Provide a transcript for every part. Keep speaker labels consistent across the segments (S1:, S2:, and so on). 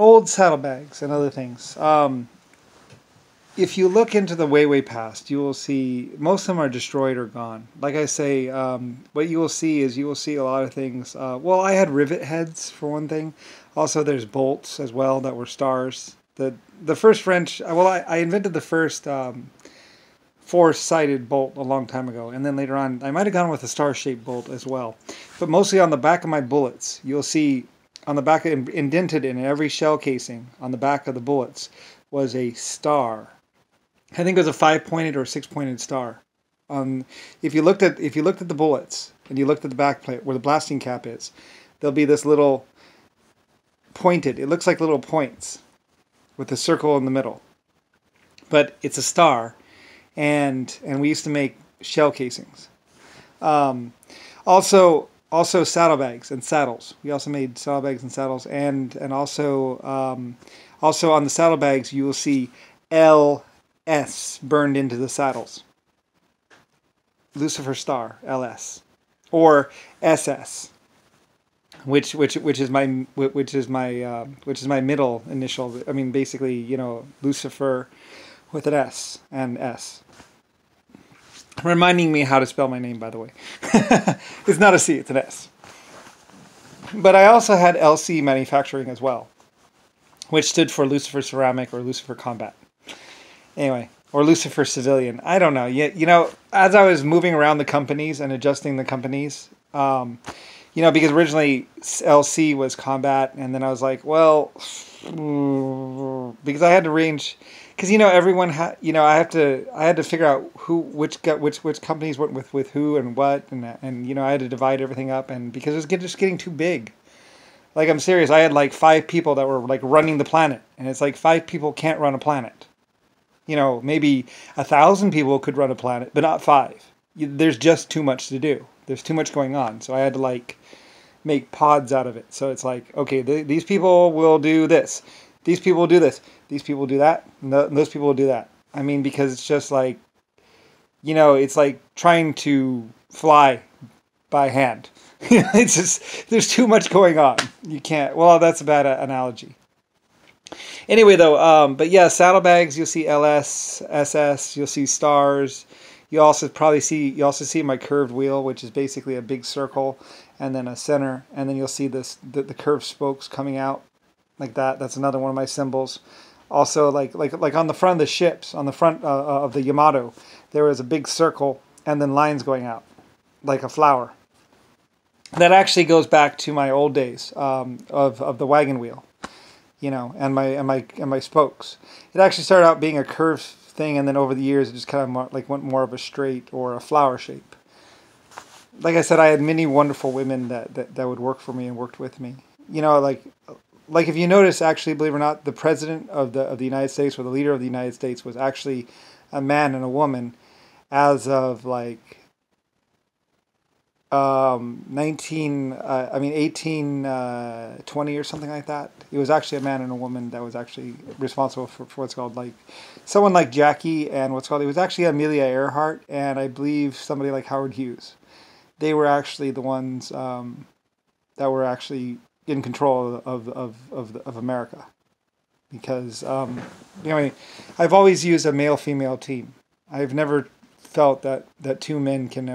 S1: old saddlebags and other things. If you look into the way, way past, you will see most of them are destroyed or gone. Like I say, what you will see is you will see a lot of things. Well, I had rivet heads for one thing. Also, there's bolts as well that were stars. The first French, well, I invented the first four-sided bolt a long time ago, and then later on, I might have gone with a star-shaped bolt as well. But mostly on the back of my bullets, you'll see on the back, indented in every shell casing on the back of the bullets, was a star. I think it was a 5-pointed or 6-pointed star. If you looked at the bullets and you looked at the back plate where the blasting cap is, there'll be this little pointed. It looks like little points with a circle in the middle, but it's a star. And we used to make shell casings. Also saddlebags and saddles. We also made saddlebags and saddles, and also on the saddlebags you will see LS burned into the saddles. Lucifer Star, LS, or SS, which is my middle initial. I mean, basically, you know, Lucifer with an S and S. Reminding me how to spell my name, by the way. It's not a C, it's an S. But I also had LC Manufacturing as well, which stood for Lucifer Ceramic or Lucifer Combat. Anyway, or Lucifer Civilian. I don't know. You know, as I was moving around the companies and adjusting the companies, you know, because originally LC was Combat, and then I was like, well, because I had to range. Because, you know, everyone had, you know, I had to figure out which companies went with who and what, and you know, I had to divide everything up, and because it was just getting too big. Like, I'm serious, I had like 5 people that were like running the planet, and it's like 5 people can't run a planet. You know, maybe 1,000 people could run a planet, but not 5. There's just too much to do. There's too much going on, so I had to like make pods out of it. So it's like, okay, these people will do this. These people will do this. These people will do that. And those people will do that. I mean, because it's just like, you know, it's like trying to fly by hand. It's just, there's too much going on. You can't, well, that's a bad analogy. Anyway, though, but yeah, saddlebags, you'll see LS, SS, you'll see stars. You also see my curved wheel, which is basically a big circle and then a center. And then you'll see the curved spokes coming out. Like that. That's another one of my symbols. Also, like on the front of the ships, on the front of the Yamato, there was a big circle and then lines going out, like a flower. That actually goes back to my old days of the wagon wheel, you know, and my spokes. It actually started out being a curved thing, and then over the years, it just kind of went more of a straight or a flower shape. Like I said, I had many wonderful women that would work for me and worked with me. You know, like if you notice, actually, believe it or not, the president of the United States, or the leader of the United States, was actually a man and a woman as of like 1820 or something like that. It was actually a man and a woman that was actually responsible for what's called like someone like Jackie, and what's called, it was actually Amelia Earhart, and I believe somebody like Howard Hughes. They were actually the ones that were actually in control of America, because you know, I've always used a male-female team. I've never felt that 2 men could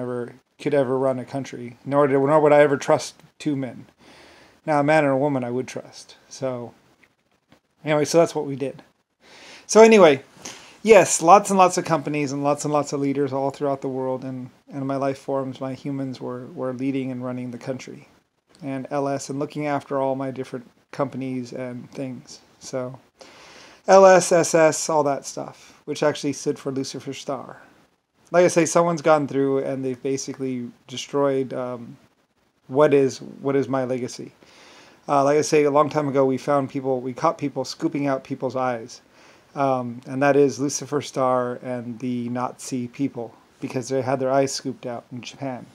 S1: ever run a country, nor would I ever trust 2 men. Now, a man and a woman I would trust. So anyway, so that's what we did. So anyway, yes, lots and lots of companies and lots of leaders all throughout the world, and my life forms, my humans were leading and running the country. And LS, and looking after all my different companies and things. So LS, SS, all that stuff, which actually stood for Lucifer Star. Like I say, someone's gone through and they've basically destroyed what is my legacy. Like I say, a long time ago, we caught people scooping out people's eyes. And that is Lucifer Star and the Nazi people, because they had their eyes scooped out in Japan.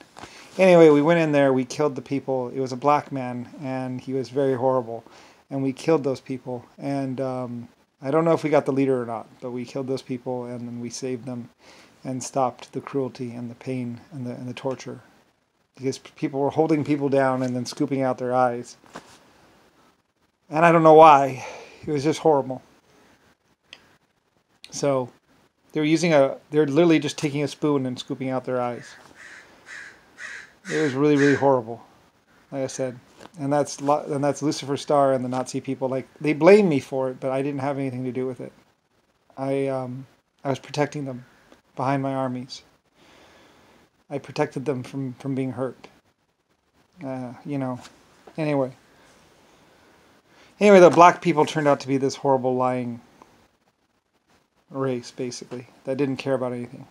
S1: Anyway, we went in there, we killed the people. It was a black man, and he was very horrible. And we killed those people. And I don't know if we got the leader or not, but we killed those people, and then we saved them and stopped the cruelty and the pain and the torture. Because people were holding people down and then scooping out their eyes. And I don't know why. It was just horrible. So they're literally just taking a spoon and scooping out their eyes. It was really, really horrible, like I said. And that's Lucifer Star and the Nazi people. Like, they blame me for it, but I didn't have anything to do with it. I was protecting them behind my armies. I protected them from being hurt. You know. Anyway, the black people turned out to be this horrible, lying race, basically, that didn't care about anything.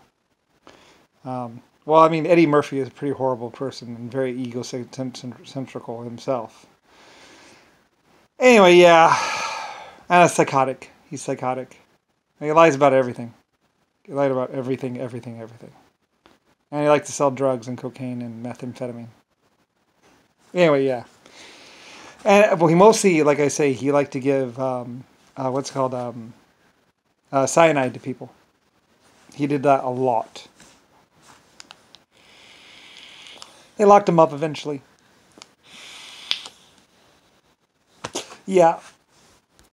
S1: Well, I mean, Eddie Murphy is a pretty horrible person and very egocentrical himself. Anyway, yeah. And a psychotic. He's psychotic. And he lies about everything. He lied about everything. And he liked to sell drugs and cocaine and methamphetamine. Anyway, yeah. And well, he mostly, like I say, he liked to give cyanide to people. He did that a lot. They locked him up eventually. Yeah,